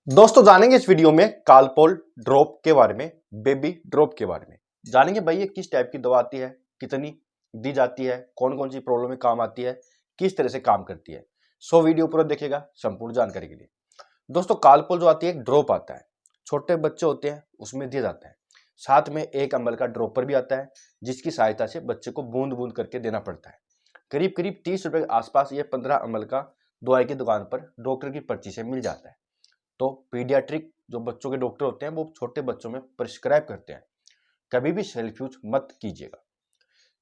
दोस्तों जानेंगे इस वीडियो में कालपोल ड्रॉप के बारे में, बेबी ड्रॉप के बारे में जानेंगे। भाई ये किस टाइप की दवा आती है, कितनी दी जाती है, कौन कौन सी प्रॉब्लम में काम आती है, किस तरह से काम करती है। सो वीडियो पूरा देखिएगा संपूर्ण जानकारी के लिए। दोस्तों कालपोल जो आती है एक ड्रॉप आता है, छोटे बच्चे होते हैं उसमें दिया जाता है। साथ में 1 ml का ड्रॉपर भी आता है जिसकी सहायता से बच्चे को बूंद बूंद करके देना पड़ता है। करीब करीब 30 रुपए के आसपास ये 15 ml का दवाई की दुकान पर डॉक्टर की पर्ची से मिल जाता है। तो पीडियाट्रिक जो बच्चों के डॉक्टर होते हैं वो छोटे बच्चों में प्रिस्क्राइब करते हैं। कभी भी सेल्फ यूज मत कीजिएगा।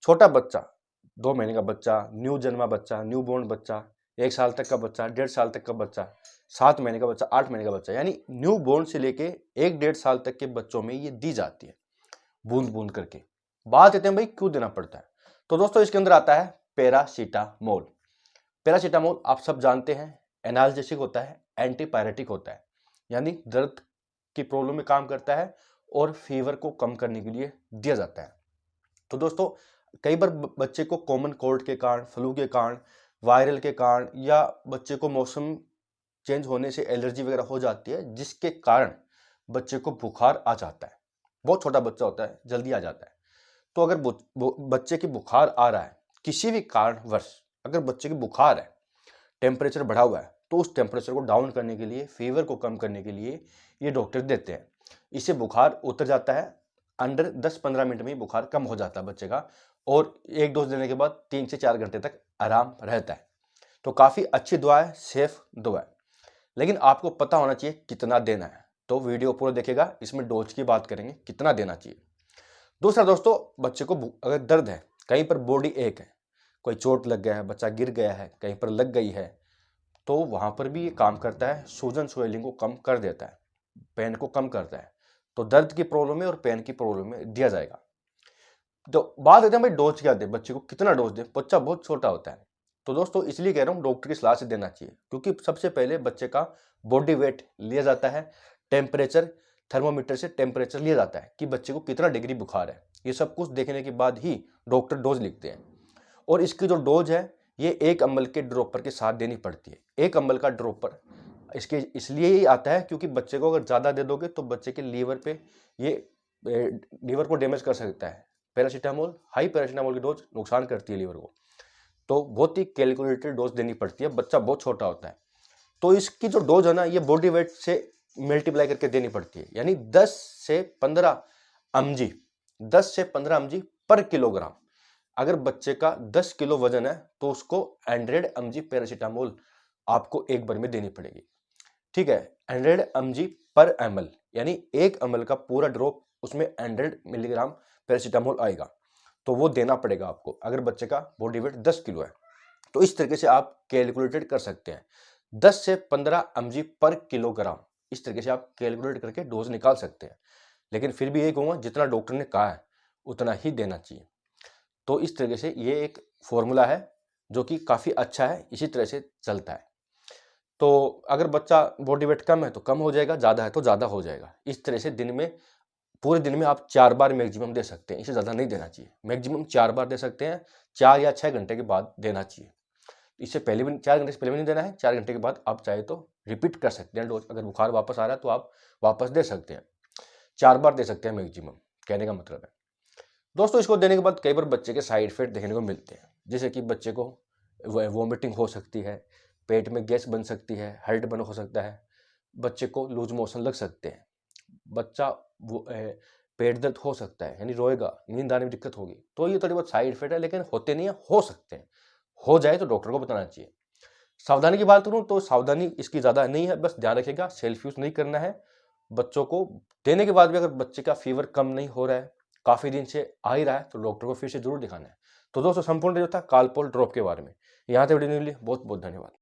छोटा बच्चा, 2 महीने का बच्चा, न्यू जन्मा बच्चा, न्यू बोर्न बच्चा, 1 साल तक का बच्चा, 1.5 साल तक का बच्चा, 7 महीने का बच्चा, 8 महीने का बच्चा, यानी न्यू बोर्न से लेके 1-1.5 साल तक के बच्चों में ये दी जाती है बूंद बूंद करके। बात कहते हैं भाई क्यों देना पड़ता है। तो दोस्तों इसके अंदर आता है पैरासीटामोल। पैरासीटामोल आप सब जानते हैं एनाल्जेसिक होता है, एंटीपायरेटिक होता है, यानी दर्द की प्रॉब्लम में काम करता है और फीवर को कम करने के लिए दिया जाता है। तो दोस्तों कई बार बच्चे को कॉमन कोल्ड के कारण, फ्लू के कारण, वायरल के कारण या बच्चे को मौसम चेंज होने से एलर्जी वगैरह हो जाती है जिसके कारण बच्चे को बुखार आ जाता है। बहुत छोटा बच्चा होता है, जल्दी आ जाता है। तो अगर बच्चे की बुखार आ रहा है किसी भी कारणवश, अगर बच्चे की बुखार है, टेम्परेचर बढ़ा हुआ है, तो उस टेम्परेचर को डाउन करने के लिए, फीवर को कम करने के लिए ये डॉक्टर देते हैं। इससे बुखार उतर जाता है, अंडर 10-15 मिनट में ही बुखार कम हो जाता है बच्चे का, और एक डोज देने के बाद 3 से 4 घंटे तक आराम रहता है। तो काफ़ी अच्छी दवा है, सेफ दवा है, लेकिन आपको पता होना चाहिए कितना देना है। तो वीडियो पूरा देखेगा, इसमें डोज की बात करेंगे कितना देना चाहिए। दूसरा दोस्तों, बच्चे को अगर दर्द है, कहीं पर बॉडी एक है, कोई चोट लग गया है, बच्चा गिर गया है, कहीं पर लग गई है, तो वहाँ पर भी ये काम करता है, सूजन स्वेलिंग को कम कर देता है, पेन को कम करता है। तो दर्द की प्रॉब्लम में और पेन की प्रॉब्लम में दिया जाएगा। तो बात करते हैं भाई डोज क्या दे, बच्चे को कितना डोज दे। बच्चा बहुत छोटा होता है, तो दोस्तों इसलिए कह रहा हूँ डॉक्टर की सलाह से देना चाहिए, क्योंकि सबसे पहले बच्चे का बॉडी वेट लिया जाता है, टेम्परेचर, थर्मोमीटर से टेम्परेचर लिया जाता है कि बच्चे को कितना डिग्री बुखार है। ये सब कुछ देखने के बाद ही डॉक्टर डोज लिखते हैं, और इसकी जो डोज है ये 1 ml के ड्रॉपर के साथ देनी पड़ती है। 1 ml का ड्रॉपर इसके इसलिए ही आता है क्योंकि बच्चे को अगर ज़्यादा दे दोगे तो बच्चे के लीवर पे ये लीवर को डैमेज कर सकता है। पैरासीटामोल, हाई पैरासीटामोल की डोज नुकसान करती है लीवर को, तो बहुत ही कैलकुलेटेड डोज देनी पड़ती है। बच्चा बहुत छोटा होता है, तो इसकी जो डोज है ना ये बॉडी वेट से मल्टीप्लाई करके देनी पड़ती है, यानी 10 से 15 mg, 10 से 15 mg पर किलोग्राम। अगर बच्चे का 10 किलो वजन है तो उसको 100 mg पैरासीटामोल आपको एक बार में देनी पड़ेगी। ठीक है, 100 mg पर ml, यानी 1 ml का पूरा ड्रॉप, उसमें 100 मिलीग्राम पैरासीटामोल आएगा, तो वो देना पड़ेगा आपको अगर बच्चे का बॉडी वेट 10 किलो है। तो इस तरीके से आप कैलकुलेटेड कर सकते हैं, 10 से 15 mg पर किलोग्राम, इस तरीके से आप कैलकुलेट करके डोज निकाल सकते हैं। लेकिन फिर भी यही कहूँगा जितना डॉक्टर ने कहा है उतना ही देना चाहिए। तो इस तरीके से ये एक फॉर्मूला है जो कि काफ़ी अच्छा है, इसी तरह से चलता है। तो अगर बच्चा बॉडी वेट कम है तो कम हो जाएगा, ज़्यादा है तो ज़्यादा हो जाएगा। इस तरह से दिन में, पूरे दिन में आप 4 बार मैक्सिमम दे सकते हैं, इससे ज़्यादा नहीं देना चाहिए। मैक्सिमम 4 बार दे सकते हैं, 4 या 6 घंटे के बाद देना चाहिए। इससे पहले भी 4 घंटे से पहले भी नहीं देना है, 4 घंटे के बाद आप चाहे तो रिपीट कर सकते हैं डोज। अगर बुखार वापस आ रहा है तो आप वापस दे सकते हैं, 4 बार दे सकते हैं मैक्सिमम, कहने का मतलब है। दोस्तों इसको देने के बाद कई बार बच्चे के साइड इफेक्ट देखने को मिलते हैं, जैसे कि बच्चे को वोमिटिंग हो सकती है, पेट में गैस बन सकती है, हार्ट बर्न हो सकता है, बच्चे को लूज मोशन लग सकते हैं, बच्चा पेट दर्द हो सकता है, यानी रोएगा, नींद आने में दिक्कत होगी। तो ये थोड़ी बहुत साइड इफेक्ट है, लेकिन होते नहीं है, हो सकते हैं। हो जाए तो डॉक्टर को बताना चाहिए। सावधानी की बात करूँ तो सावधानी इसकी ज़्यादा नहीं है, बस ध्यान रखिएगा सेल्फ यूज़ नहीं करना है। बच्चों को देने के बाद भी अगर बच्चे का फीवर कम नहीं हो रहा है, काफ़ी दिन से आ ही रहा है, तो डॉक्टर को फिर से जरूर दिखाना है। तो दोस्तों संपूर्ण जो था कालपोल ड्रॉप के बारे में, यहाँ तक वीडियो के लिए बहुत बहुत धन्यवाद।